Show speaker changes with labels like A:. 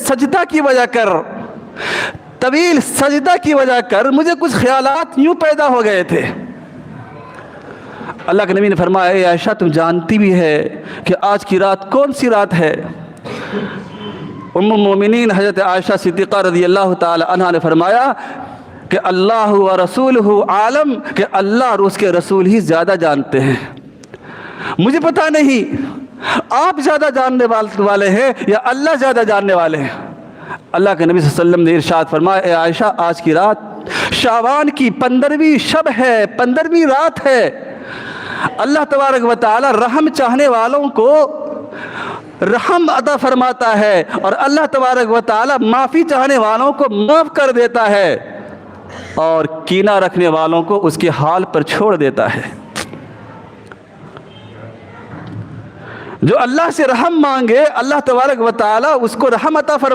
A: سجدہ کی وجہ کر، طویل سجدہ کی وجہ کر مجھے کچھ خیالات یوں پیدا ہو گئے تھے۔ اللہ کے نبی نے فرمایا اے عائشہ تم جانتی بھی ہے کہ آج کی رات کون سی رات ہے؟ ام المومنین حضرت عائشہ صدیقہ رضی اللہ تعالی عنہا نے فرمایا کہ اللہ و رسولہ عالم، کہ اللہ اور اس کے رسول ہی زیادہ جانتے ہیں، مجھے پتہ نہیں آپ زیادہ جاننے والے ہیں یا اللہ زیادہ جاننے والے ہیں۔ اللہ کے نبی صلی اللہ علیہ وسلم نے ارشاد فرمایا اے عائشہ آج کی رات شعبان کی 15ویں شب ہے، 15ویں رات ہے۔ اللہ تبارک و تعالی رحم چاہنے والوں کو رحم عطا فرماتا ہے، اور اللہ تبارک و تعالی معافی چاہنے والوں کو معاف کر دیتا ہے، اور کینہ رکھنے والوں کو اس کے حال پر چھوڑ دیتا ہے۔ جو اللہ سے رحم مانگے اللہ تبارک و تعالی اس کو رحم عطا فرماتا ہے۔